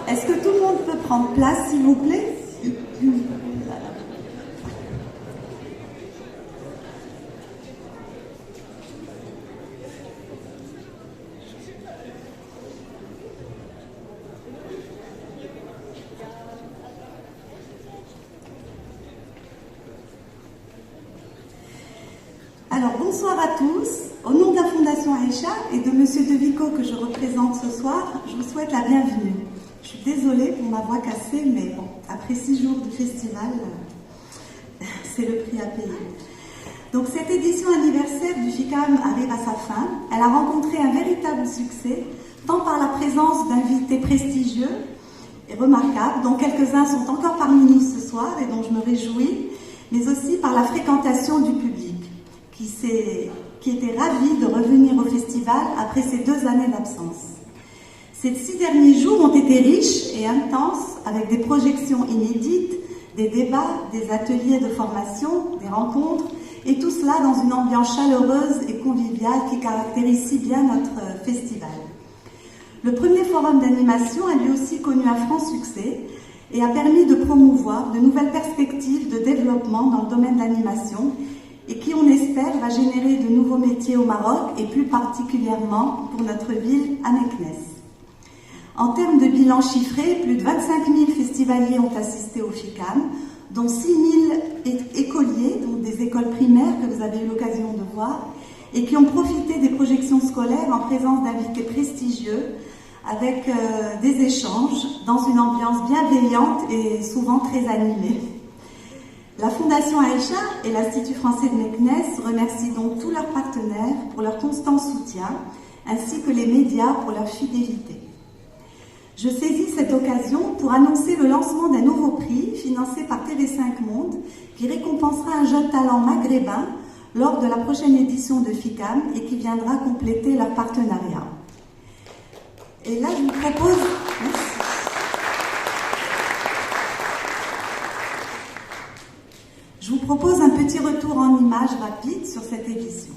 Est-ce que tout le monde peut prendre place, s'il vous plaît? Alors, bonsoir à tous. Au nom de la Fondation Aïcha et de Monsieur De Vico que je représente ce soir, je vous souhaite la bienvenue. Je suis désolée pour ma voix cassée, mais bon, après 6 jours de festival, c'est le prix à payer. Donc, cette édition anniversaire du FICAM arrive à sa fin. Elle a rencontré un véritable succès, tant par la présence d'invités prestigieux et remarquables, dont quelques-uns sont encore parmi nous ce soir et dont je me réjouis, mais aussi par la fréquentation du public, qui était ravi de revenir au festival après ces 2 années d'absence. Ces 6 derniers jours ont été riches et intenses, avec des projections inédites, des débats, des ateliers de formation, des rencontres, et tout cela dans une ambiance chaleureuse et conviviale qui caractérise si bien notre festival. Le premier forum d'animation a lui aussi connu un franc succès et a permis de promouvoir de nouvelles perspectives de développement dans le domaine de l'animation, et qui, on espère, va générer de nouveaux métiers au Maroc et plus particulièrement pour notre ville, à Meknès. En termes de bilan chiffré, plus de 25 000 festivaliers ont assisté au FICAM, dont 6 000 écoliers, donc des écoles primaires que vous avez eu l'occasion de voir, et qui ont profité des projections scolaires en présence d'invités prestigieux, avec des échanges dans une ambiance bienveillante et souvent très animée. La Fondation Aïcha et l'Institut français de Meknès remercient donc tous leurs partenaires pour leur constant soutien, ainsi que les médias pour leur fidélité. Je saisis cette occasion pour annoncer le lancement d'un nouveau prix financé par TV5 Monde qui récompensera un jeune talent maghrébin lors de la prochaine édition de FICAM et qui viendra compléter leur partenariat. Et là, je vous propose... Merci. Je vous propose un petit retour en images rapide sur cette édition.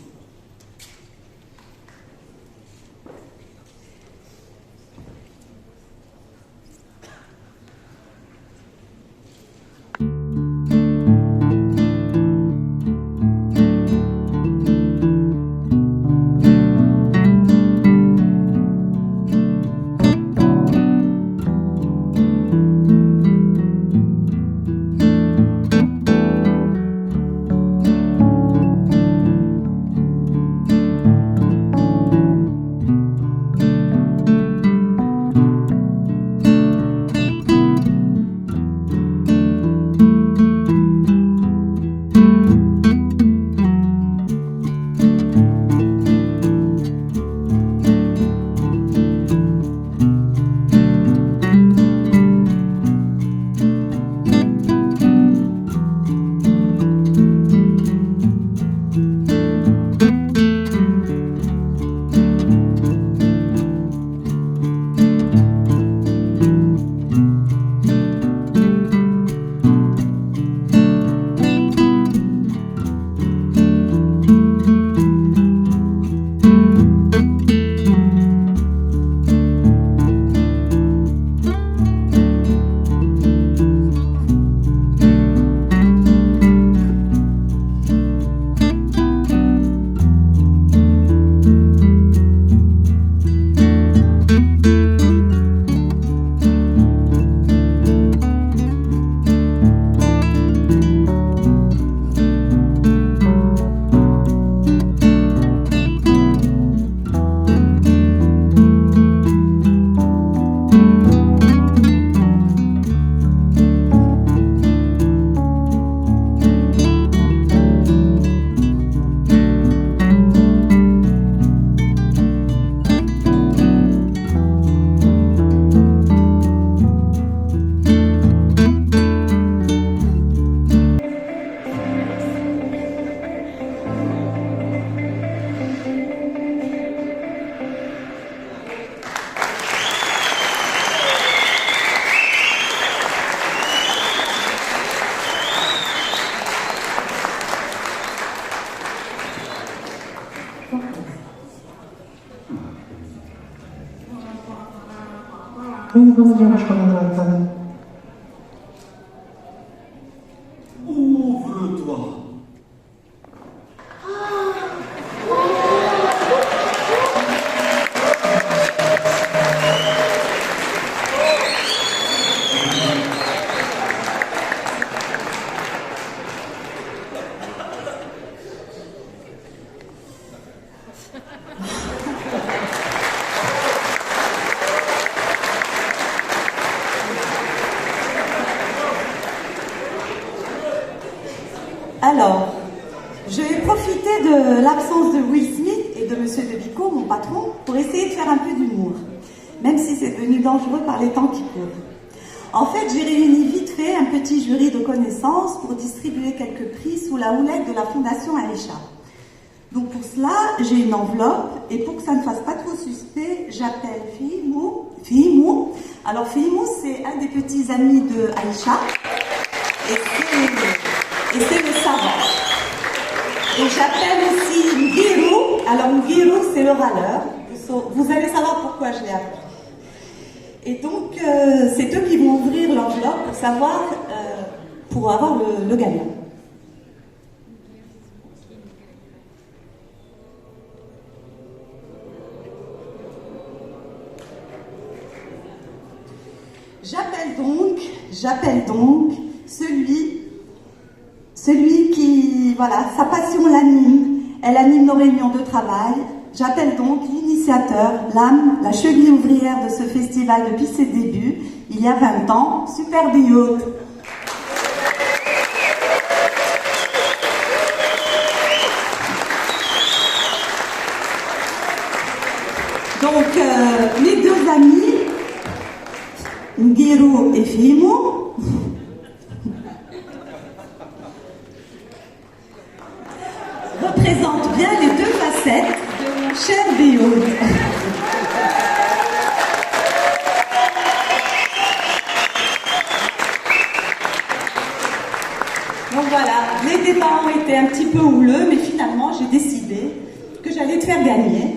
너무 잘 만들었다. Ouvre-toi. Alors, je vais profiter de l'absence de Will Smith et de Monsieur De Vico, mon patron, pour essayer de faire un peu d'humour, même si c'est devenu dangereux par les temps qui courent. En fait, j'ai réuni vite fait un petit jury de connaissances pour distribuer quelques prix sous la houlette de la Fondation Aïcha. Donc pour cela, j'ai une enveloppe, et pour que ça ne fasse pas trop suspect, j'appelle Fihimou. Alors Fihimou, c'est un des petits amis de Aïcha, et c'est le savant. Et j'appelle aussi Ngirou. Alors Ngirou, c'est le râleur. Vous allez savoir pourquoi je l'ai appelé. Et donc, c'est eux qui vont ouvrir l'enveloppe pour savoir, pour avoir le gagnant. J'appelle donc celui qui, voilà, sa passion l'anime, elle anime nos réunions de travail. J'appelle donc l'initiateur, l'âme, la cheville ouvrière de ce festival depuis ses débuts, il y a 20 ans, Super Bio. Donc, mes deux amis, Ngirou et Fihimou, représentent bien les deux facettes de mon cher Bio. Donc voilà, les débats ont été un petit peu houleux, mais finalement j'ai décidé que j'allais te faire gagner.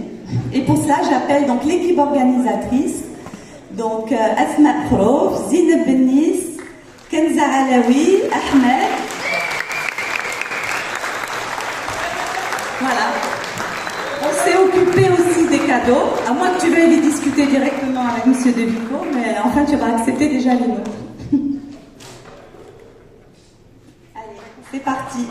Et pour cela, j'appelle donc l'équipe organisatrice. Donc Asma Khrouf, Zineb Benis, Kenza Alaoui, Ahmed. Voilà. On s'est occupé aussi des cadeaux, à moins que tu veuilles les discuter directement avec M. De Vico, mais enfin tu vas accepter déjà les nôtres. Allez, c'est parti.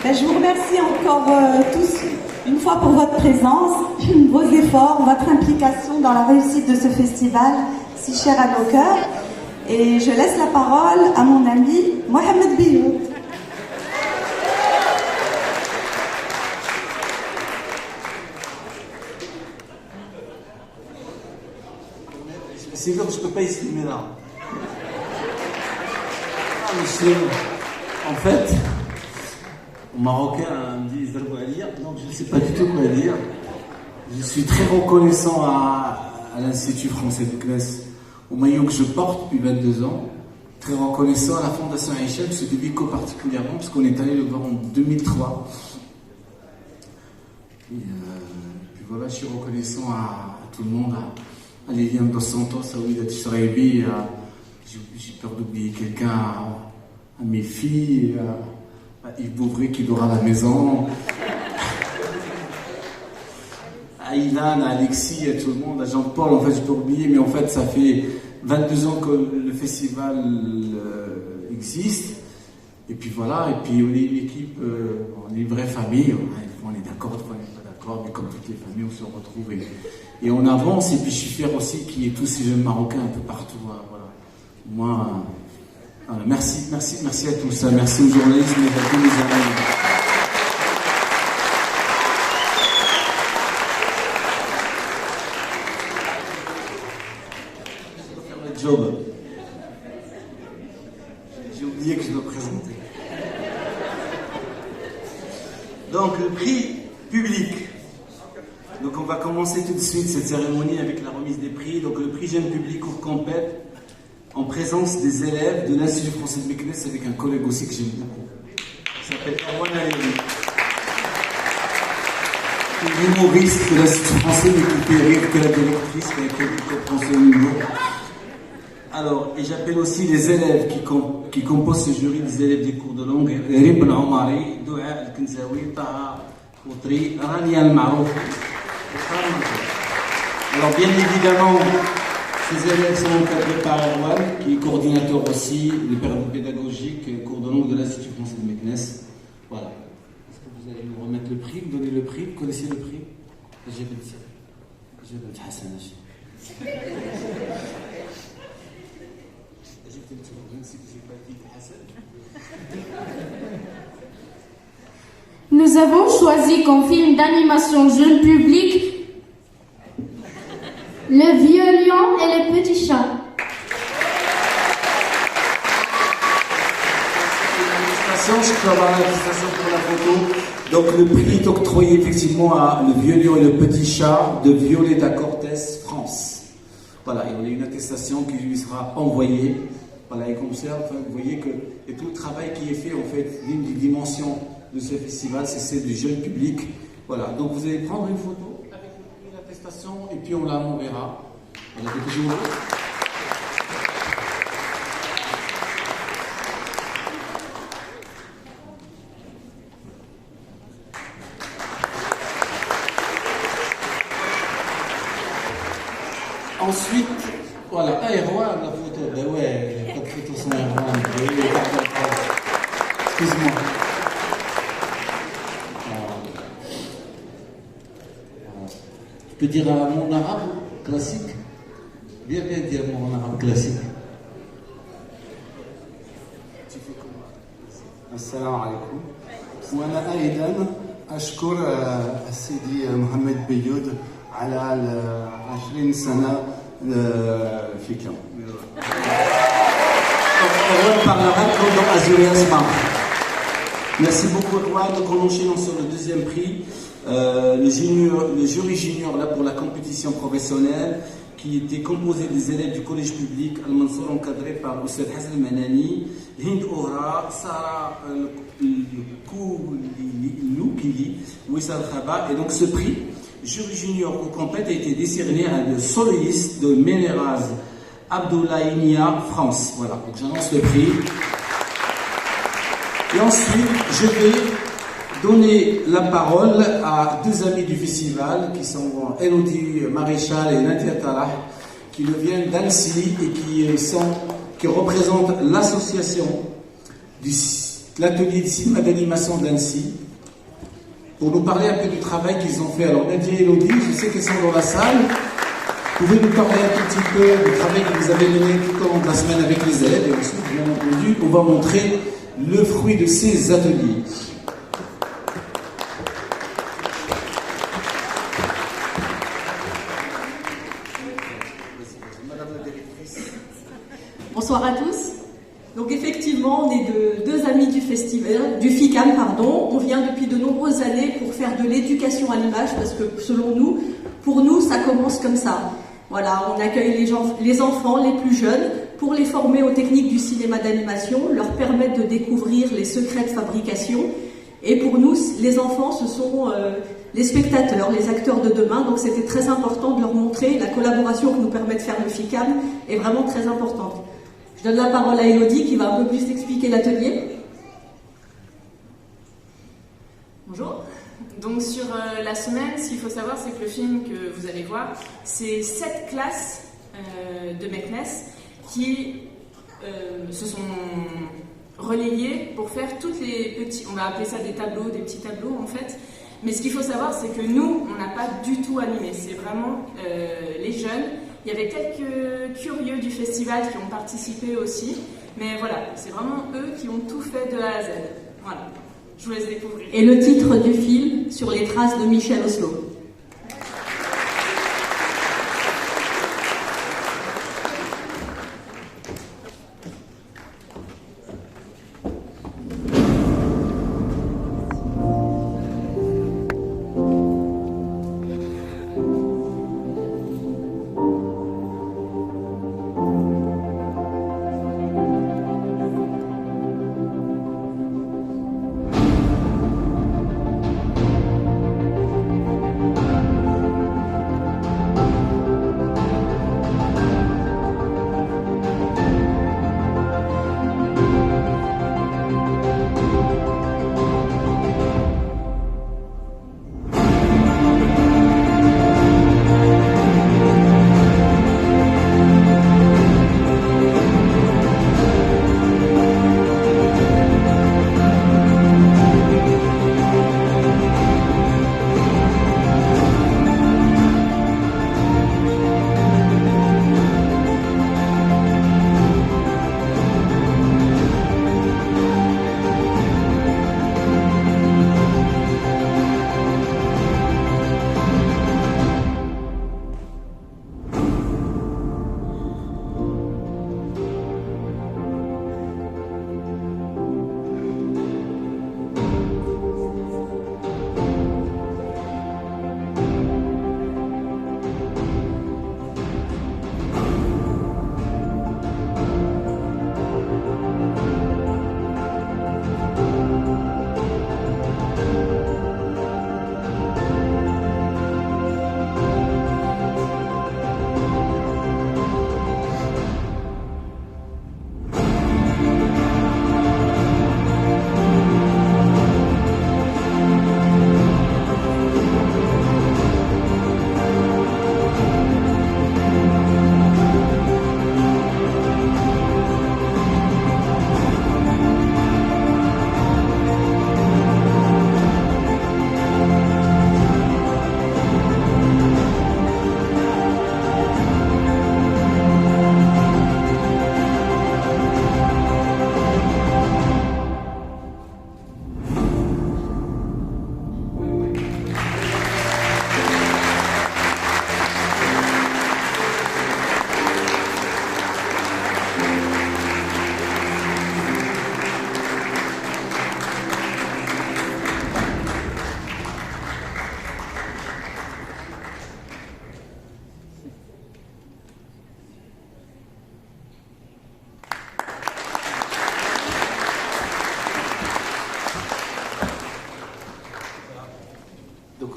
Je vous remercie encore tous une fois pour votre présence, vos efforts, votre implication dans la réussite de ce festival si cher à nos cœurs. Et je laisse la parole à mon ami Mohamed Bio. c'est sûr que je ne peux pas exprimer là. Ah, monsieur, en fait, au Marocain me dit Zalbo à lire, donc je ne sais pas du tout quoi dire. Je suis très reconnaissant à l'Institut français de Kness, au maillot que je porte depuis 22 ans. Très reconnaissant à la Fondation Aïcha, M. De Vico particulièrement, parce qu'on est allé le voir en 2003. Et puis voilà, je suis reconnaissant à tout le monde, à Liliane Dos Santos, à Ouida Tishraibi, j'ai peur d'oublier quelqu'un, à mes filles, à Yves Bouvray qui dort à la maison, à Ilan, à Alexis, à tout le monde, à Jean-Paul, en fait je peux oublier, mais en fait ça fait 22 ans que le festival existe, et puis voilà, et puis on est une équipe, on est une vraie famille, on est d'accord, on n'est pas d'accord, mais comme toutes les familles on se retrouve et on avance, et puis je suis fier aussi qu'il y ait tous ces jeunes Marocains un peu partout, voilà. Moi, voilà, merci à tous, merci aux journalistes, mais à tous les amis. Job. J'ai oublié que je dois présenter. Donc le prix public. Donc on va commencer tout de suite cette cérémonie avec la remise des prix. Donc le prix jeune public au Compet en présence des élèves de l'Institut français de Meknès avec un collègue aussi que j'aime beaucoup. Il s'appelle Erwan Alévi. L'humoriste de l'Institut français mais qui fait rire que la directrice qui comprend son humour. Alors, et j'appelle aussi les élèves qui composent ce jury, des élèves des cours de langue, Rib Ben Omari, Doua Al-Kenzaoui, Taha Koutri, Rania Al-Marouf. Alors, bien évidemment, ces élèves sont encadrés par Erwan, qui est coordinateur aussi de pédagogique, cours de langue de l'Institut français de Meknès. Voilà. Est-ce que vous allez nous remettre le prix, me donner le prix? Vous connaissez le prix? J'ai Ben Hassan. Nous avons choisi comme film d'animation jeune public Le Vieux Lion et le Petit Chat. Je peux avoir l'attestation pour la photo. Donc le prix est octroyé effectivement à Le Vieux Lion et le Petit Chat de Violetta Cortés, France. Voilà, et on a une attestation qui lui sera envoyée. Voilà, et comme ça, enfin, vous voyez que et tout le travail qui est fait, en fait, l'une des dimensions de ce festival, c'est celle du jeune public. Voilà, donc vous allez prendre une photo avec l'attestation et puis on la enverra. Voilà, quelques jours. Ensuite, voilà, Erwan, la photo. Ben ouais, pas de photo sans Erwan. Excuse-moi. Tu peux dire mon arabe classique? Bien dire mon arabe classique. Tu fais comment? السلام عليكم. وأنا أيضا أشكر السيدي محمد بيود على 20 سنة في كم. Merci beaucoup Erwan. Donc on enchaîne sur le deuxième prix, le jury junior là pour la compétition professionnelle qui était composé des élèves du collège public Al-Mansour encadré par Oussed Hassan Manani, Hind Oura, Sarah Loukili, Wissal Khaba. Et donc ce prix jury junior au compète a été décerné à le soloiste de Ménéraz Abdoulaïnia, France. Voilà, donc j'annonce le prix. Et ensuite, je vais donner la parole à deux amis du festival qui sont Elodie Maréchal et Nadia Talah, qui nous viennent d'Annecy et qui représentent l'association de l'atelier de cinéma d'animation d'Annecy, pour nous parler un peu du travail qu'ils ont fait. Alors Nadia et Elodie, je sais qu'elles sont dans la salle. Pouvez nous parler un tout petit peu du travail que vous avez mené tout au long de la semaine avec les élèves, et ensuite, bien entendu, on va montrer le fruit de ces ateliers. Madame la Bonsoir à tous. Donc effectivement, on est deux amis du festival, du FICAM, pardon. On vient depuis de nombreuses années pour faire de l'éducation à l'image parce que selon nous, pour nous, ça commence comme ça. Voilà, on accueille les enfants les plus jeunes pour les former aux techniques du cinéma d'animation, leur permettre de découvrir les secrets de fabrication. Et pour nous, les enfants, ce sont les spectateurs, les acteurs de demain. Donc c'était très important de leur montrer la collaboration que nous permet de faire le FICAM est vraiment très importante. Je donne la parole à Elodie qui va un peu plus expliquer l'atelier. Bonjour. Donc sur la semaine, ce qu'il faut savoir, c'est que le film que vous allez voir, c'est 7 classes de Meknes qui se sont relayées pour faire toutes les petits, on va appeler ça des tableaux, des petits tableaux en fait. Mais ce qu'il faut savoir, c'est que nous, on n'a pas du tout animé. C'est vraiment les jeunes. Il y avait quelques curieux du festival qui ont participé aussi. Mais voilà, c'est vraiment eux qui ont tout fait de A à Z. Voilà, je vous laisse découvrir. Et le titre du film, Sur les traces de Michel Oslo.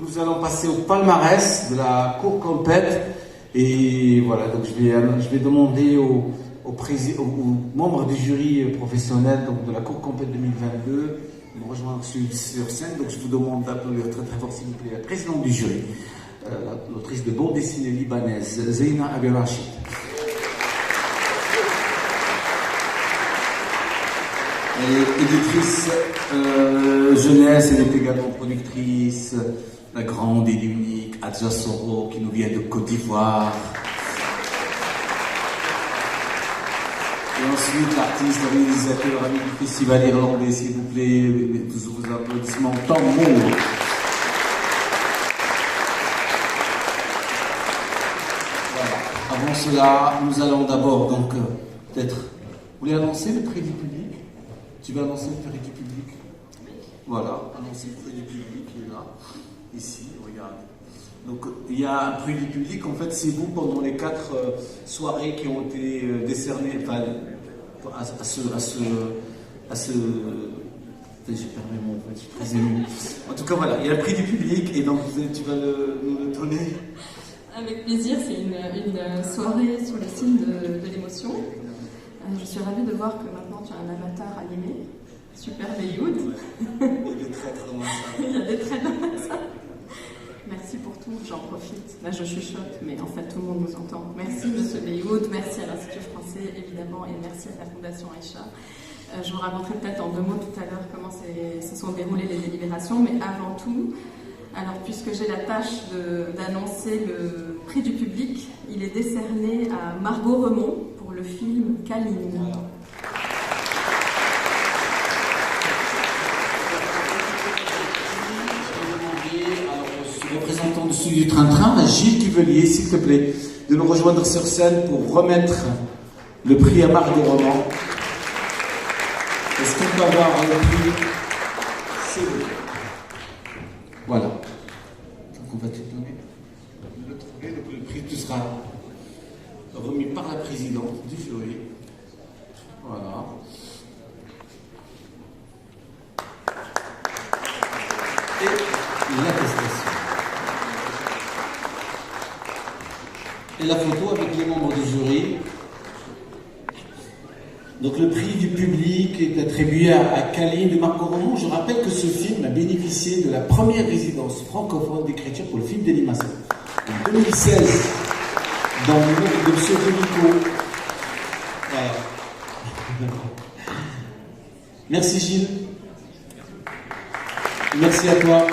Nous allons passer au palmarès de la cour compète et voilà, donc je vais demander aux membres du jury professionnel donc de la cour compète 2022 de me rejoindre sur scène. Donc je vous demande d'applaudir très très fort s'il vous plaît la présidente du jury, l'autrice de bande dessinée libanaise Zeina Abdelrachid. Elle est éditrice jeunesse, elle est également productrice. La grande et l'unique Adja Soro qui nous vient de Côte d'Ivoire. Et ensuite l'artiste, le réalisateur, ami du festival irlandais, s'il vous plaît, tous vos applaudissements, tant bon. Voilà. Avant cela, nous allons d'abord donc peut-être voulez annoncer le prix du public? Tu vas annoncer le prix du public? Voilà, annoncer le prix du public, il est là, ici, regarde. Donc il y a un prix du public, en fait c'est vous pendant les 4 soirées qui ont été décernées, enfin, j'ai perdu mon mot, je suis très ému. En tout cas voilà, il y a le prix du public et donc tu vas nous le donner. Avec plaisir, c'est une soirée sur le signe de l'émotion. Je suis ravie de voir que maintenant tu as un avatar animé. Super Belioud. Il y a des traîtres dans ça. Il y a des traîtres dans ça. Merci pour tout, j'en profite. Là je chuchote, mais en fait tout le monde nous entend. Merci Monsieur Belioud, merci à l'Institut français évidemment et merci à la Fondation Aïcha. Je vous raconterai peut-être en 2 mots tout à l'heure comment se sont déroulées les délibérations, mais avant tout, alors puisque j'ai la tâche d'annoncer le prix du public, il est décerné à Margot Remond pour le film Caline. Représentant du studio du Train-Train, Gilles Cuvelier, s'il te plaît, de nous rejoindre sur scène pour remettre le prix à Margot Remond. Est-ce qu'on peut avoir le prix? C'est bon. Voilà. Donc on va te donner le trophée. Donc le prix, tu seras remis par la présidente du jury. Voilà. Et l'attestation. Et la photo avec les membres du jury. Donc le prix du public est attribué à Caline de Margot Remond. Je rappelle que ce film a bénéficié de la première résidence francophone d'écriture pour le film d'animation. En 2016, dans le nom de M. Vico. Voilà. Merci Gilles. Merci à toi.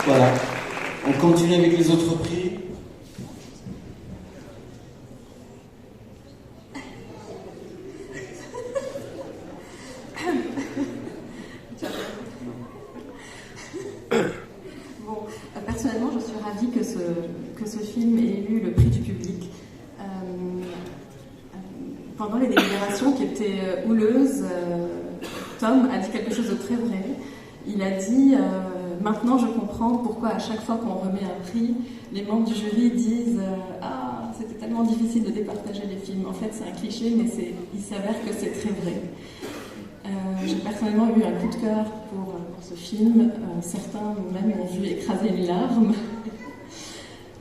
Voilà. On continue avec les autres prix. Personnellement, je suis ravie que ce film ait eu le prix du public. Pendant les délibérations qui étaient houleuses, Tom a dit quelque chose de très vrai. Il a dit maintenant je comprends pourquoi à chaque fois qu'on remet un prix, les membres du jury disent ah, c'était tellement difficile de départager les films. En fait, c'est un cliché, mais il s'avère que c'est très vrai. J'ai personnellement eu un coup de cœur pour ce film. Certains même m'ont vu écraser une larme.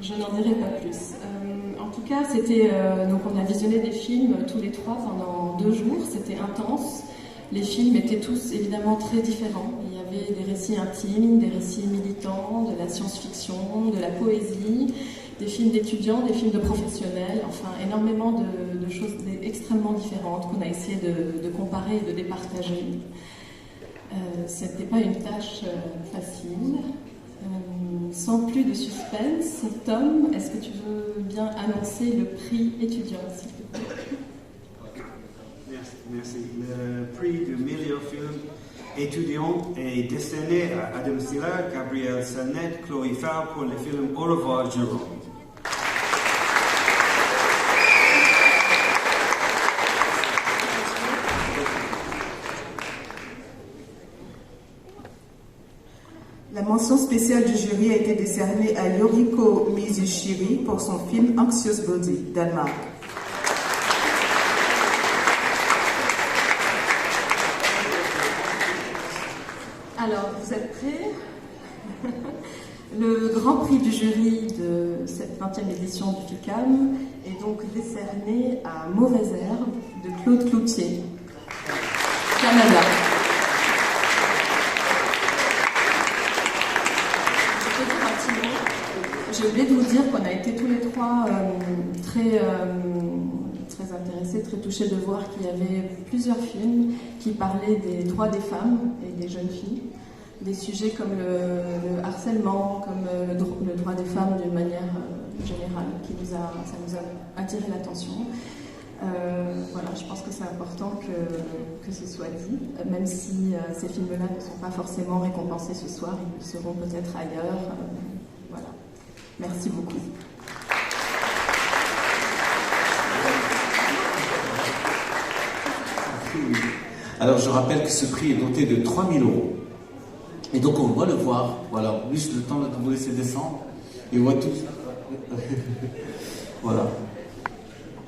Je n'en dirai pas plus. En tout cas, donc on a visionné des films tous les 3 pendant 2 jours. C'était intense. Les films étaient tous évidemment très différents. Il y avait des récits intimes, des récits militants, de la science-fiction, de la poésie, des films d'étudiants, des films de professionnels, enfin énormément de choses extrêmement différentes qu'on a essayé de comparer et de départager. C'était pas une tâche facile. Sans plus de suspense, Tom, est-ce que tu veux bien annoncer le prix étudiant, s'il te plaît? Merci. Le prix du meilleur film étudiant est décerné à Adam Silla, Gabriel Salnet, Chloé Farr pour le film Au revoir, Jérôme. La mention spéciale du jury a été décernée à Yoriko Mizushiri pour son film Anxious Body, Danemark. Alors, vous êtes prêts? Le grand prix du jury de cette 20e édition du FICAM est donc décerné à Mauvaise Herbe de Claude Cloutier, Canada. J'ai oublié de vous dire qu'on a été tous les 3 très intéressés, très touchés de voir qu'il y avait plusieurs films qui parlaient des droits des femmes et des jeunes filles, des sujets comme le harcèlement, comme le droit des femmes d'une manière générale, ça nous a attiré l'attention. Voilà, je pense que c'est important que ce soit dit, même si ces films-là ne sont pas forcément récompensés ce soir, ils le seront peut-être ailleurs. Voilà. Merci beaucoup. oui. Alors je rappelle que ce prix est doté de 3 000 €. Et donc on va le voir. Voilà, juste le temps de vous laisser descendre. Et on voit tout. Voilà.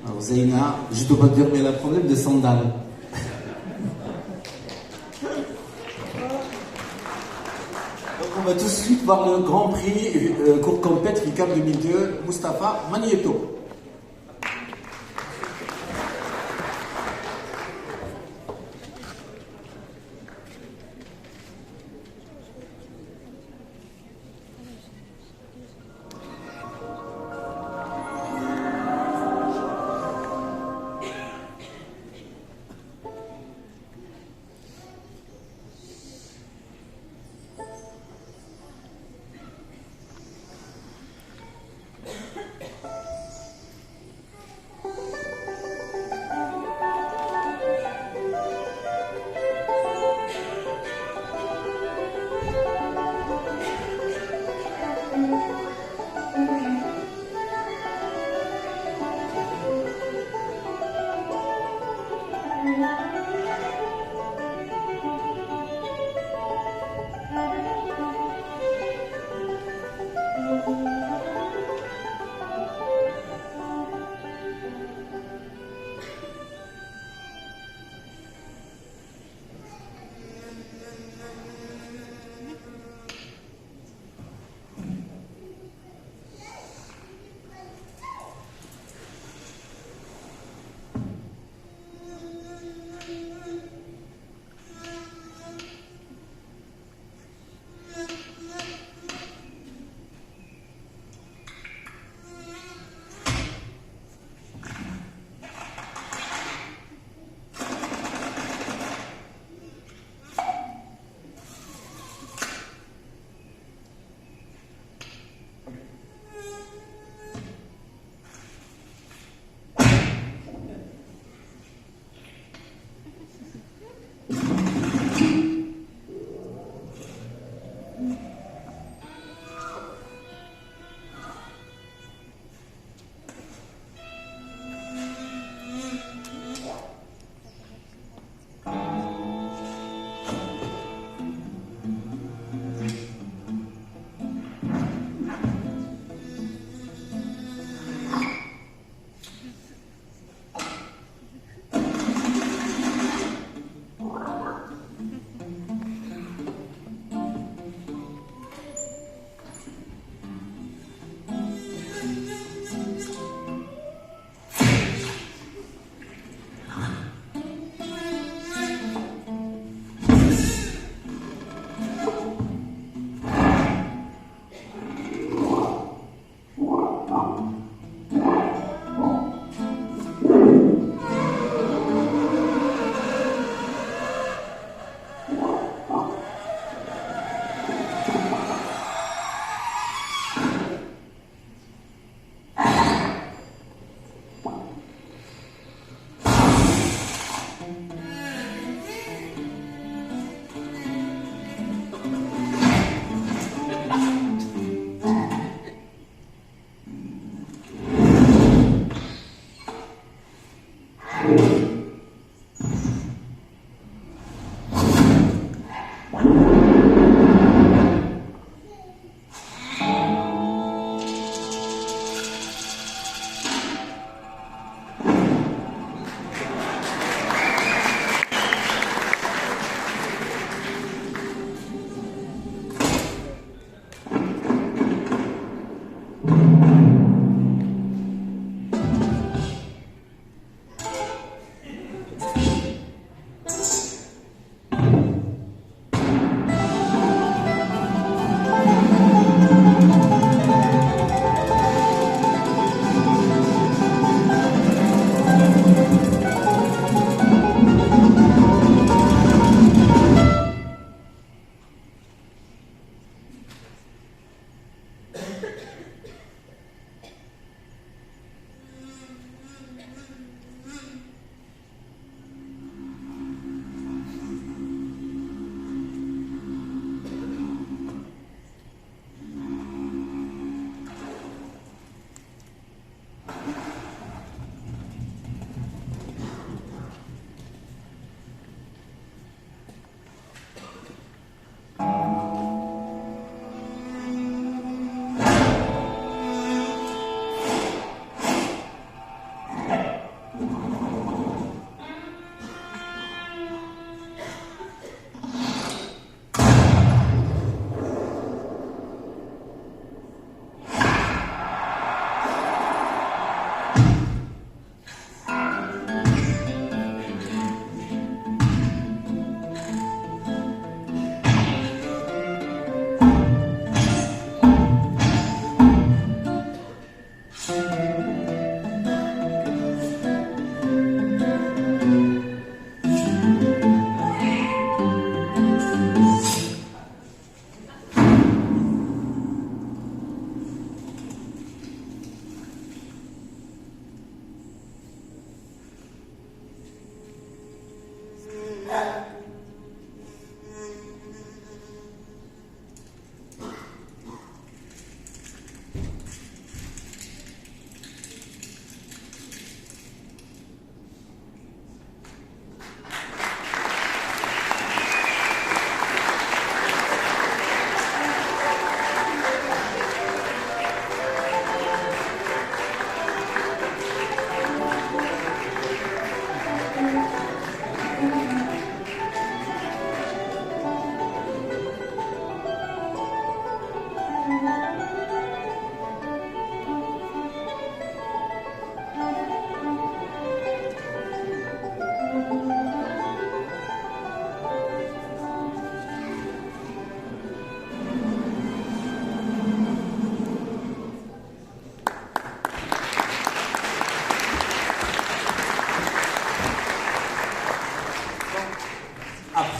Alors Zeyna, je dois pas dire, mais elle a un problème de sandales. Donc on va tout de suite voir le Grand Prix court compète FICAM 2002, Mustapha Magneto.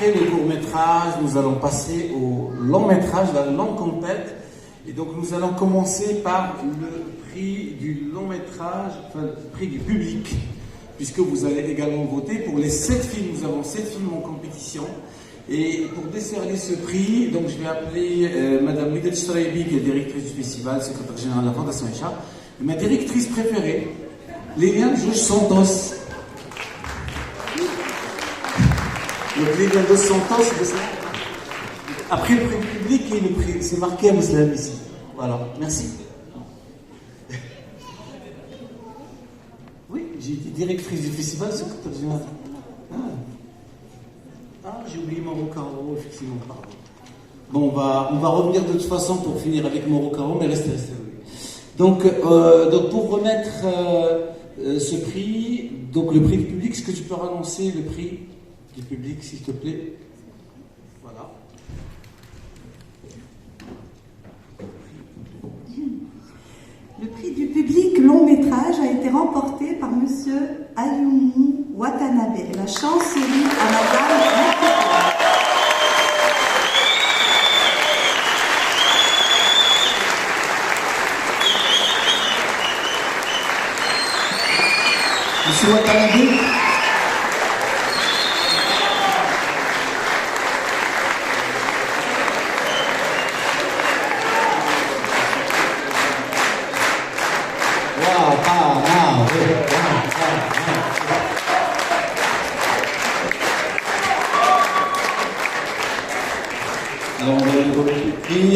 après le court-métrage, nous allons passer au long-métrage, la longue compète. Et donc nous allons commencer par le prix du long-métrage, enfin le prix du public, puisque vous allez également voter pour les 7 films. Nous avons 7 films en compétition. Et pour décerner ce prix, donc je vais appeler Madame Widet Straibi, qui est directrice du festival, secrétaire générale de la Fondation Aïcha, et ma directrice préférée, Liliane Jorge Santos. Donc Liliane Jorge Santos, après le prix du public et le prix, c'est marqué à Mousselam ici. Voilà, merci. Oui, j'ai été directrice du festival, secrétaire générale. J'ai oublié Morocco, effectivement, pardon. Bon, on va revenir de toute façon pour finir avec Morocco, mais restez. Donc, pour remettre ce prix, donc le prix du public, est-ce que tu peux annoncer le prix du public, s'il te plaît? Voilà. Le prix du public long métrage a été remporté par Monsieur Ayumu Watanabe. La chance sourit à Madame. Monsieur Watanabe.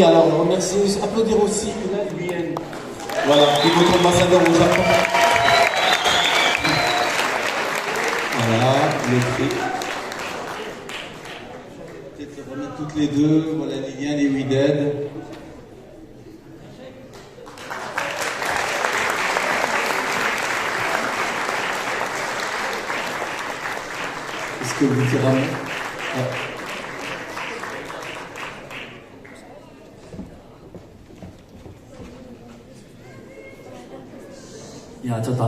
Alors, on remercie, applaudir aussi la Guyane. Voilà, et votre ambassadeur au Japon. Voilà, le prix. Peut-être les remettre toutes les deux. Voilà, Liliane et Wided. Est-ce que vous tirezいやちょっと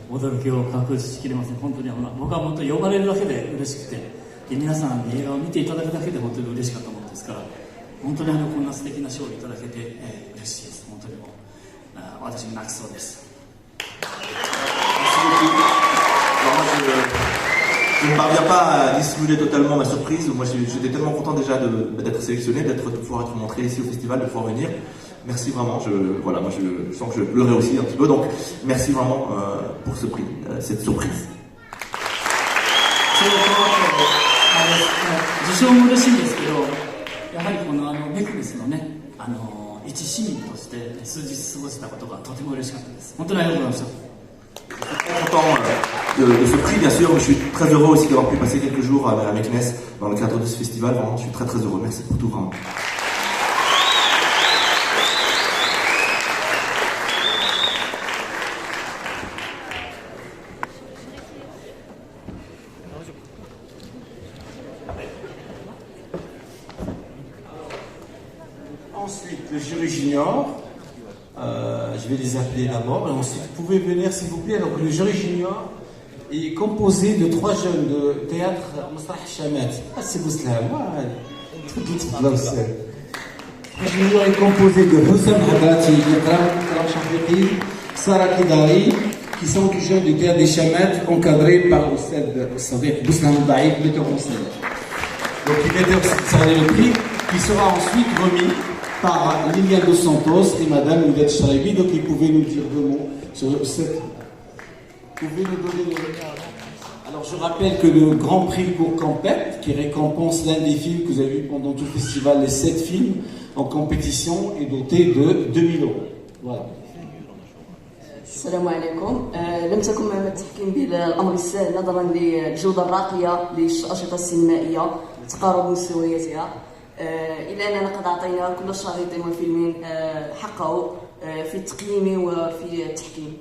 驚きを隠しきれません。本当に僕は本当に呼ばれるだけで嬉しくて、で皆さんに映画を見ていただくだけで本当に嬉しかったものですから、本当にこんな素敵な賞をいただけて、嬉しいです。本当にもう私も泣きそうです。Je ne parviens pas à dissimuler totalement ma surprise. Moi, j'étais tellement content déjà d'être sélectionné, de pouvoir être montré ici au festival, de pouvoir venir. Merci vraiment. Moi, je sens que je pleurais aussi un petit peu. Donc, merci vraiment pour ce prix, cette surprise. 受賞も嬉しいんですけど、やはりこのメクネスのね、一市民として数日過ごせたことがとても嬉しかったです。本当にありがとうございました。Content de ce prix, bien sûr. Je suis très heureux aussi d'avoir pu passer quelques jours à Meknes dans le cadre de ce festival. Vraiment, je suis très très heureux. Merci pour tout, vraiment. Ensuite, le jury junior. Je vais les appeler d'abord et ensuite vous pouvez venir s'il vous plaît. Donc le jury junior est composé de 3 jeunes de théâtre Masrah Chamat. C'est Bouslam. Le junior est composé de Houssam Hadrati, Ikram Shafiqi, Sarah Kidari, qui sont des jeunes du théâtre des Chamat encadrés par Oustad Bouslam Baïf, metteur en scène. Donc il metteur le prix qui sera ensuite remis par Liliane Jorge Santos et Madame Widet Straibi. Donc ils pouvaient nous dire 2 mots sur cette. Vous pouvez nous donner le. Alors je rappelle que le Grand Prix pour Campette, qui récompense l'un des films que vous avez vu pendant tout le festival, les 7 films en compétition, est doté de 2000 €. Voilà. السلام عليكم. لم تكن مهمة التحكيم بالأمر السهل نظرا للجودة الراقية للأنشطة السينمائية وتقارب مستوياتها، إلا أننا قد أعطينا كل الشريطين والفيلمين حقه في التقييم وفي التحكيم.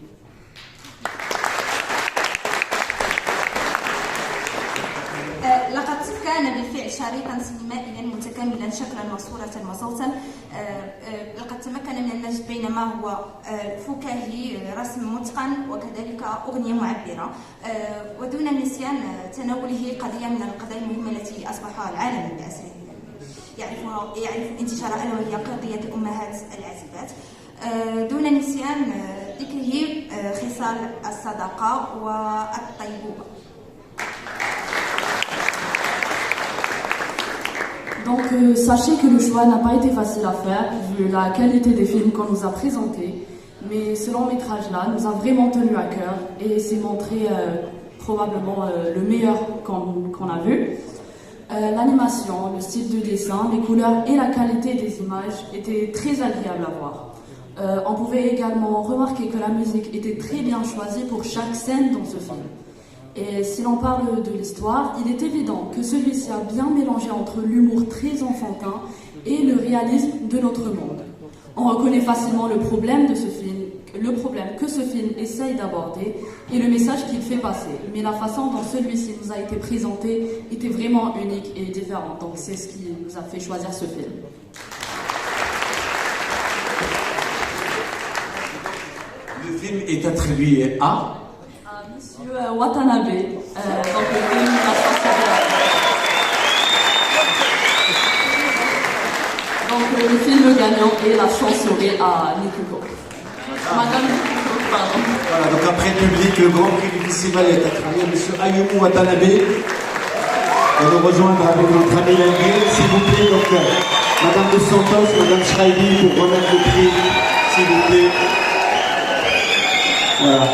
لقد كان بالفعل شريطا سينمائيا متكاملا شكلا وصورة وصوتا. لقد تمكن من المزج بين ما هو فكاهي رسم متقن وكذلك أغنية معبرة، ودون النسيان تناوله قضية من القضايا المهمة التي أصبح العالم بأسره يعرف انتشارها، ألا وهي قضية الأمهات العازبات، دون نسيان ذكره خصال الصداقة والطيبوبة. Donc sachez que le choix n'a pas été facile à faire vu la qualité des films qu'on nous a présentés, mais ce long métrage là nous a vraiment tenu à cœur et s'est montré probablement le meilleur qu'on a vu. L'animation, le style de dessin, les couleurs et la qualité des images étaient très agréables à voir. On pouvait également remarquer que la musique était très bien choisie pour chaque scène dans ce film. Et si l'on parle de l'histoire, il est évident que celui-ci a bien mélangé entre l'humour très enfantin et le réalisme de notre monde. On reconnaît facilement le problème de ce film, le problème que ce film essaye d'aborder et le message qu'il fait passer. Mais la façon dont celui-ci nous a été présenté était vraiment unique et différente. Donc c'est ce qui nous a fait choisir ce film. Le film est attribué à Monsieur Watanabe, donc le film La Chance-Souris. Donc le film gagnant est La Chance-Souris à Nikuko. Madame Nikuko, pardon. Voilà, donc après le public, le grand prix du festival est attribué à Monsieur Ayumu Watanabe. On nous rejoindre avec notre ami Languet, s'il vous plaît. Donc Madame de Santos, Madame Schreiby pour remettre le prix, s'il vous plaît. Voilà.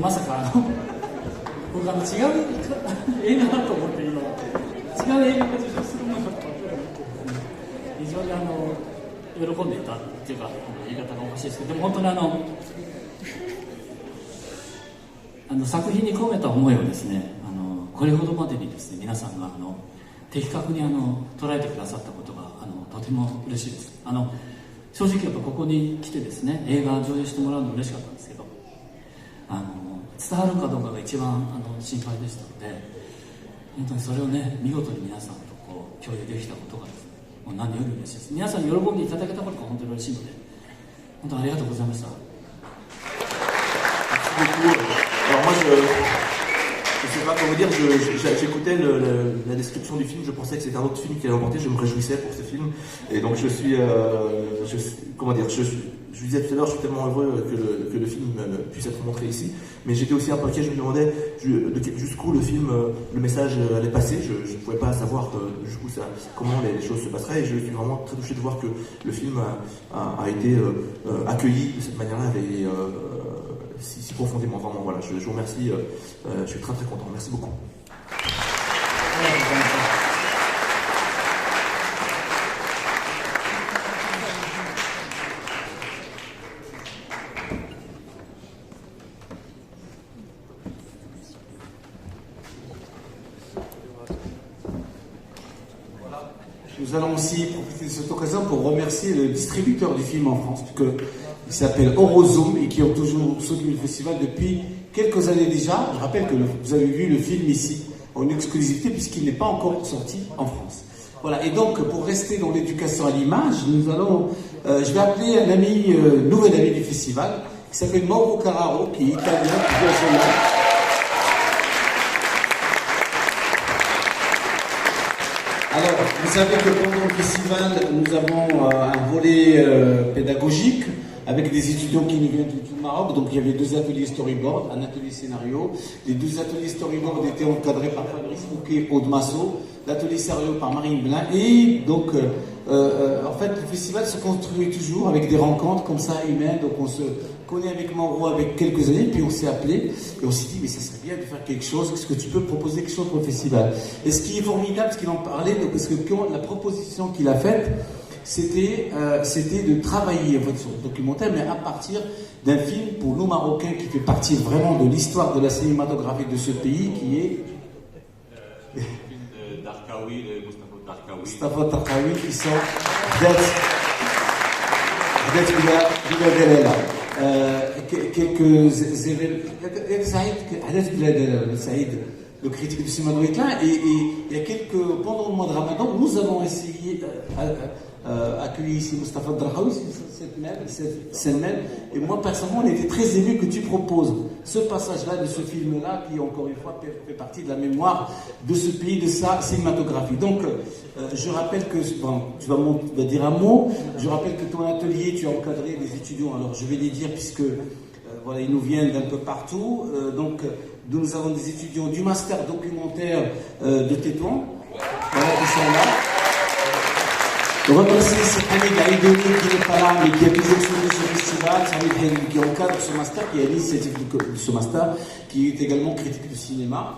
まさか僕違う映画だと思って今違う映画が受賞するのかと非常に喜んでいたっていうか言い方がおかしいですけど、でも本当に作品に込めた思いをですねこれほどまでにですね皆さんが的確に捉えてくださったことがとても嬉しいです。正直やっぱここに来てですね映画を上映してもらうの嬉しかったんですけど伝わるかどうかが一番心配でしたので、本当にそれをね見事に皆さんと共有できたことがですねもう何より嬉しいです。皆さんに喜んでいただけたことが本当に嬉しいので本当にありがとうございました。Alors moi je sais pas comment vous dire, j'écoutais la description du film, je pensais que c'était un autre film qui allait remporter, je me réjouissais pour ce film et donc je disais tout à l'heure, je suis tellement heureux que le film puisse être montré ici, mais j'étais aussi un peu inquiet, je me demandais jusqu'où le film, le message allait passer, je ne pouvais pas savoir jusqu'où comment les choses se passeraient et je suis vraiment très touché de voir que le film a été accueilli de cette manière-là et si profondément, vraiment, voilà, je vous remercie, je suis très très content, merci beaucoup. Nous allons aussi profiter de cette occasion pour remercier le distributeur du film en France, il s'appelle Orozone et qui ont toujours soutenu le festival depuis quelques années déjà. Je rappelle que vous avez vu le film ici en exclusivité puisqu'il n'est pas encore sorti en France. Voilà, et donc pour rester dans l'éducation à l'image, je vais appeler un ami, nouvel ami du festival, qui s'appelle Mauro Carraro, qui est italien, qui vit à Genève. Alors, vous savez que pendant le festival, nous avons un volet pédagogique avec des étudiants qui nous viennent du Maroc. Donc il y avait 2 ateliers storyboard, un atelier scénario. Les 2 ateliers storyboard étaient encadrés par Fabrice Fouquet, Aude Massot, l'atelier scénario par Marine Blin. Et donc, en fait, le festival se construit toujours avec des rencontres comme ça humaines. Donc on se connaît avec Mauro avec quelques années, puis on s'est appelé et on s'est dit mais ça serait bien de faire quelque chose, est-ce que tu peux proposer quelque chose pour le festival? Et ce qui est formidable, parce qu'il en parlait, donc, parce que quand la proposition qu'il a faite, c'était de travailler en fait, sur le documentaire, mais à partir d'un film pour nous Marocains qui fait partie vraiment de l'histoire de la cinématographie de ce pays, qui est le film d'Arkaoui, de Mustafa Tarkaoui, qui sont Bila Delela. Quelques Saïd, le critique du cinéma et il y a pendant le mois de Ramadan, nous avons essayé accueillir ici Mustafa Tarkaoui, cette scène même, et moi personnellement on était très ému que tu proposes ce passage-là de ce film-là qui encore une fois fait partie de la mémoire de ce pays, de sa cinématographie. Donc je rappelle que, bon, tu vas dire un mot, je rappelle que ton atelier, tu as encadré des étudiants, alors je vais les dire puisque voilà, ils nous viennent d'un peu partout, donc nous avons des étudiants du master documentaire de Tétouan, voilà, qui sont là. On va remercier Hamid Aïdouni qui n'est pas là mais qui a toujours soutenu ce festival, Hamid qui encadre ce master, qui a l'initiative de ce master, qui est également critique du cinéma.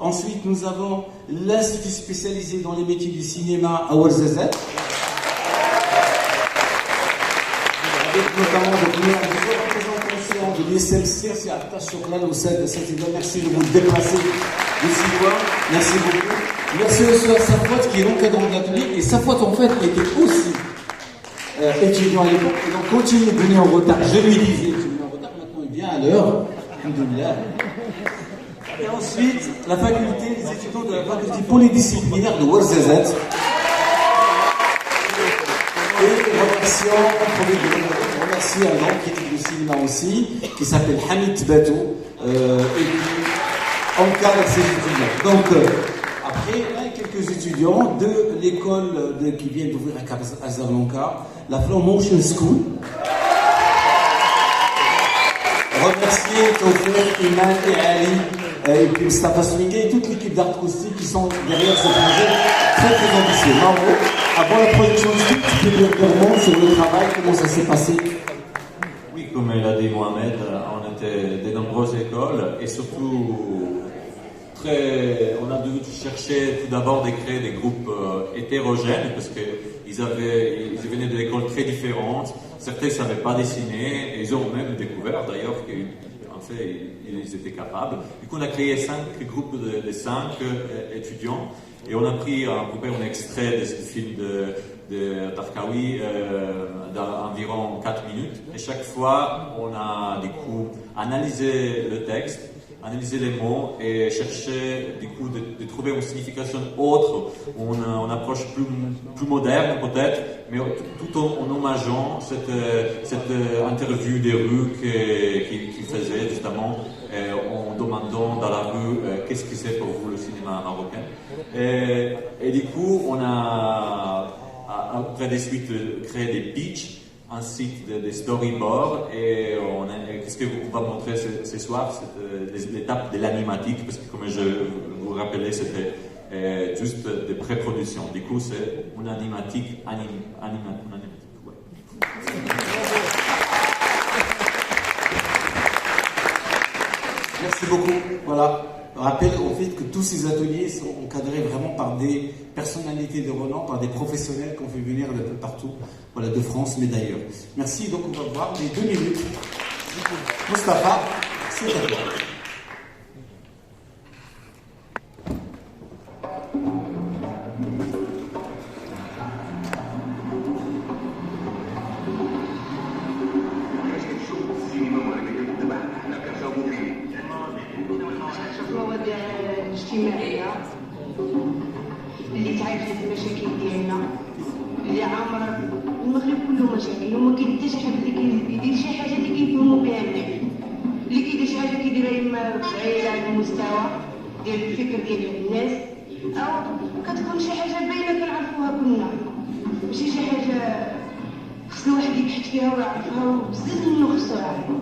Ensuite, nous avons l'Institut spécialisé dans les métiers du cinéma à Ouarzazate, avec notamment de représentations de l'ISMC, c'est Attache Choklan au sein de cette école. Merci de vous déplacer aussi loin. Merci beaucoup. Merci aussi à Safouat qui est l'encadrant de l'atelier. Et Safouat en fait était aussi étudiant à l'époque. Et donc continue de venir en retard. Je lui disais, tu viens en retard, maintenant il vient à l'heure. Et ensuite, la faculté, les étudiants de la faculté polydisciplinaire de Ouarzazate. Et remercie un grand critique de cinéma aussi, qui s'appelle Hamid Batou, et qui encadre ses étudiants. Donc, après, quelques étudiants de l'école qui vient d'ouvrir à Casablanca, la Flow Motion School. Remercier Tofir, Iman et Ali, et puis Mustafa Swingué et toute l'équipe d'art acoustique qui sont derrière ce projet très très ambitieux. Bravo. Avant la production du film, tu peux dire clairement sur le travail, comment ça s'est passé? Oui, comme l'a dit Mohamed, on était de nombreuses écoles et surtout on a dû chercher tout d'abord de créer des groupes hétérogènes parce qu'ils venaient de l'école très différentes. Certains ne savaient pas dessiner et ils ont même découvert d'ailleurs qu'en fait ils étaient capables. Du coup, on a créé 5 groupes de 5 étudiants et on a pris à peu près un extrait de ce film de Tarkaoui d'environ 4 minutes. Et chaque fois, on a du coup analysé le texte, analyser les mots et chercher du coup de trouver une signification autre, une approche plus moderne peut-être, mais tout en hommageant cette interview des rues qu'il faisait justement en demandant dans la rue qu'est-ce que c'est pour vous le cinéma marocain. Et du coup on a après des suites créé des pitchs, un site de storyboard et qu'est-ce que vous va montrer ce soir, c'est l'étape de l'animatique parce que comme je vous rappelais c'était juste de pré-production. Du coup c'est une animatique ouais. Merci beaucoup. Voilà. Rappelle au fait que tous ces ateliers sont encadrés vraiment par des personnalités de renom, par des professionnels qu'on fait venir de partout, voilà, de France, mais d'ailleurs. Merci, donc on va voir les 2 minutes. Mustafa, c'est à toi. الاجتماعية اللي تعالجت المشاكل ديالنا اللي عامرة المغرب كله مشاكل وما كاين حتى شي حد اللي كيدير شي حاجة اللي كيفهموا بها مليح اللي كيدير شي حاجة كيديرها يما بعيدة على المستوى ديال الفكر ديال الناس أو كتكون شي حاجة باينة كنعرفوها كلنا ماشي شي حاجة خصنا واحد يبحث فيها ونعرفها وبزاف منو خصو يعرفها.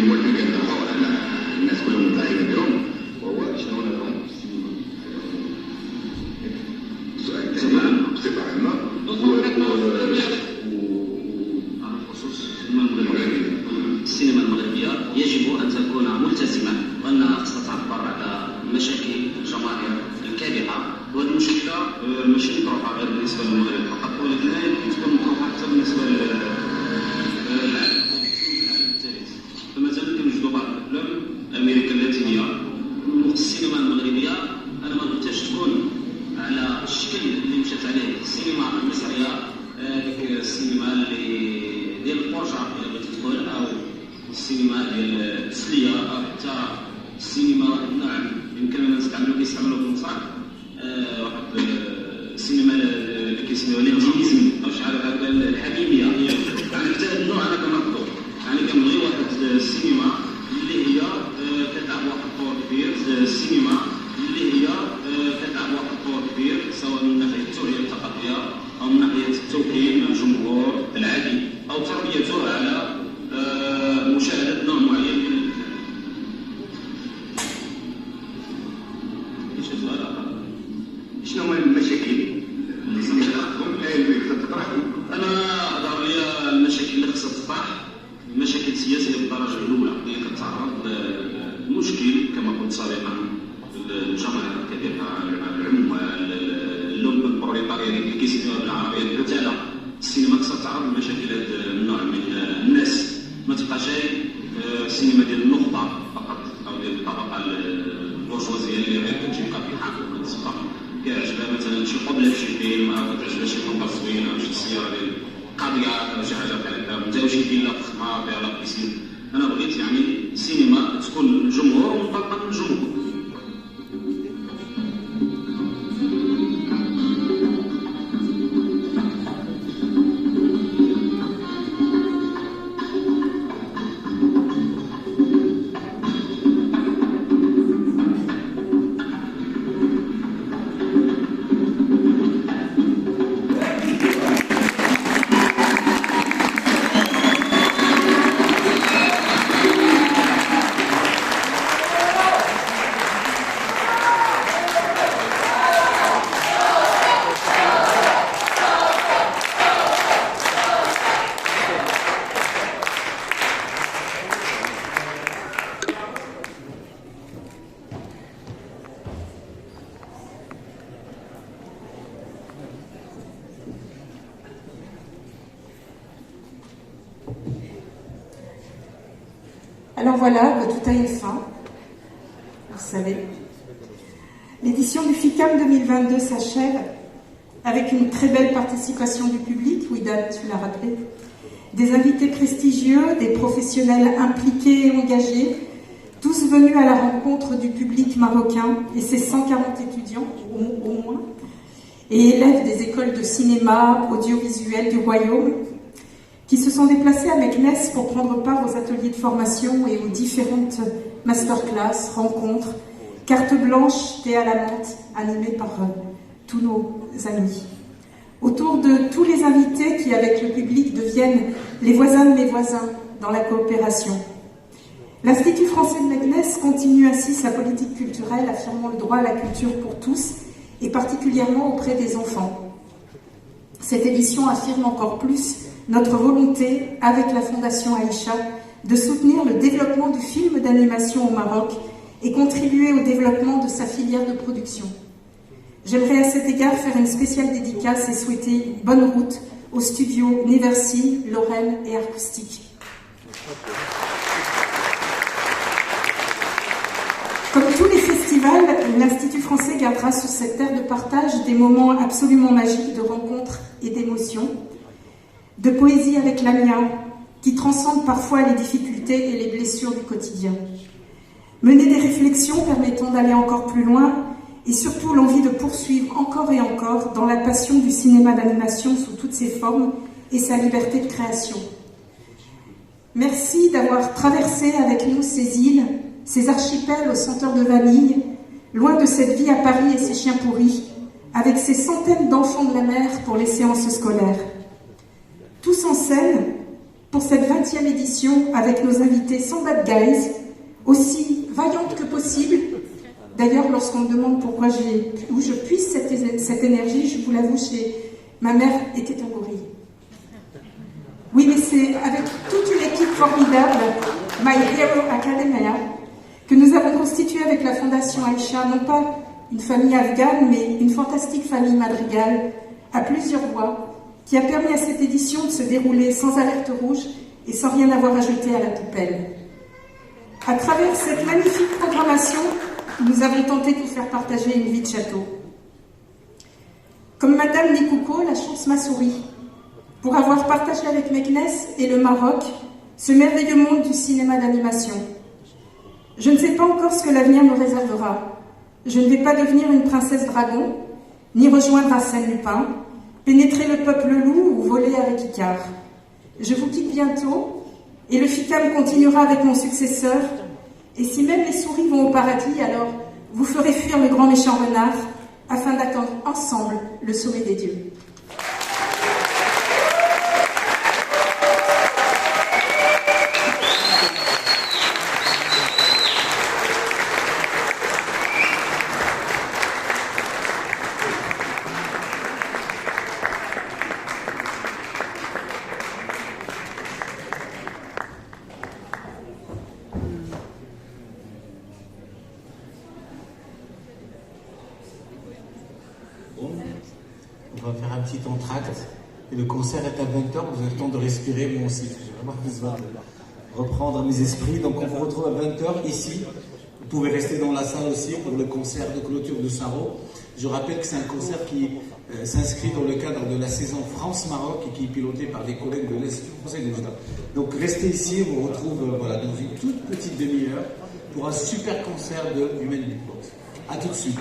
الموالدين كينطبقوا على الناس كلهم متعايشين بهم وهو شنو لهم السؤال الثاني بصفه عامه بخصوص السينما المغربيه يجب ان تكون ملتزمه وانها تتعبر على مشاكل الجماهير الكابحه، وهذه المشكله ماشي مطروحه غير بالنسبه للمغرب فقط ولكن يمكن تكون مطروحه حتى بالنسبه للعالم. فمثلا كنوجدوا بعض الافلام امريكا اللاتينيه السينما المغربيه انا ما قلتهاش تكون على الشكل اللي مشات عليه السينما المصريه، ديك السينما اللي ديال الفرجه الا بغيتي تقول او السينما ديال التسليه او حتى السينما نعم يمكن ان كيستعملوا في المسرح واحد السينما اللي كيسميوها الانتيميزم او شحال هكا الحميميه، يعني حتى هذا النوع انا كنرفضو، يعني كنبغي واحد السينما اللي هي كتلعب واحد الدور كبير، السينما اللي هي كتلعب واحد الدور كبير سواء من ناحيه التوعيه الثقافيه او من ناحيه التوكيل من الجمهور العادي او تربيته على مشاهده نوع معين من الافلام. ايش السؤال الاخر؟ شنو هما المشاكل اللي تطرحهم؟ انا ظهر لي المشاكل اللي خصها تطرح المشاكل السياسيه بالدرجه الاولى اللي كتعرض للمشكل كما قلت سابقا الجماهير الكبيره العمال اللب البروليتاريا اللي كيسميوها بالعربيه البتاله. السينما خصها تعرض لمشاكل هذا النوع من الناس، ما تبقاش السينما ديال النخبه فقط او ديال الطبقه البورجوازيه اللي غير كتجي قبيحه وكتسبق كيعجبها مثلا شي قبله في شي فيلم او كتعجبها شي خنطه زوينه او شي سياره ديال قاضيات او شي حاجه بحال هكا وانت شي فيلا فخمه فيها لا بيسين. انا بغيت يعني السينما تكون الجمهور ومنطلقه من الجمهور. Alors voilà, tout a une fin, vous savez. L'édition du FICAM 2022 s'achève avec une très belle participation du public, Ouida, tu l'as rappelé, des invités prestigieux, des professionnels impliqués et engagés, tous venus à la rencontre du public marocain et ses 140 étudiants au moins, et élèves des écoles de cinéma, audiovisuel du Royaume, qui se sont déplacés à Meknes pour prendre part aux ateliers de formation et aux différentes masterclass, rencontres, cartes blanches, thé à la menthe, animées par tous nos amis. Autour de tous les invités qui, avec le public, deviennent les voisins de mes voisins dans la coopération. L'Institut français de Meknes continue ainsi sa politique culturelle, affirmant le droit à la culture pour tous, et particulièrement auprès des enfants. Cette édition affirme encore plus notre volonté, avec la Fondation Aïcha, de soutenir le développement du film d'animation au Maroc et contribuer au développement de sa filière de production. J'aimerais à cet égard faire une spéciale dédicace et souhaiter bonne route aux studios Neversea, Lorraine et Acoustique. Comme tous les festivals, l'Institut français gardera sur cette terre de partage des moments absolument magiques de rencontres et d'émotions, de poésie avec Lamia, qui transcende parfois les difficultés et les blessures du quotidien. Mener des réflexions permettant d'aller encore plus loin et surtout l'envie de poursuivre encore et encore dans la passion du cinéma d'animation sous toutes ses formes et sa liberté de création. Merci d'avoir traversé avec nous ces îles, ces archipels aux senteurs de vanille, loin de cette vie à Paris et ses chiens pourris, avec ces centaines d'enfants de la mer pour les séances scolaires. Tous en scène pour cette 20e édition avec nos invités sans bad guys, aussi vaillantes que possible. D'ailleurs, lorsqu'on me demande pourquoi où je puise cette énergie, je vous l'avoue, ma mère était un gorille. Oui, mais c'est avec toute une équipe formidable, My Hero Academia, que nous avons constitué avec la Fondation Aïcha, non pas une famille afghane, mais une fantastique famille madrigale, à plusieurs voix, qui a permis à cette édition de se dérouler sans alerte rouge et sans rien avoir à jeter à la poubelle. À travers cette magnifique programmation, nous avons tenté de vous faire partager une vie de château. Comme Madame Nikouko, la chance m'a souri, pour avoir partagé avec Meknes et le Maroc ce merveilleux monde du cinéma d'animation. Je ne sais pas encore ce que l'avenir me réservera. Je ne vais pas devenir une princesse dragon, ni rejoindre Arsène Lupin, pénétrer le peuple loup ou voler avec Icare. Je vous quitte bientôt, et le FICAM continuera avec mon successeur, et si même les souris vont au paradis, alors vous ferez fuir le grand méchant renard, afin d'attendre ensemble le sommet des dieux. On va faire un petit entracte et le concert est à 20h, vous avez le temps de respirer, moi aussi j'ai vraiment besoin de reprendre mes esprits, donc on vous retrouve à 20h ici, vous pouvez rester dans la salle aussi pour le concert de clôture de Saro. Je rappelle que c'est un concert qui s'inscrit dans le cadre de la saison France-Maroc et qui est piloté par des collègues de l'Institut français de l'État. Donc restez ici, on vous retrouve dans une toute petite demi-heure pour un super concert de Human Beatbox. A tout de suite.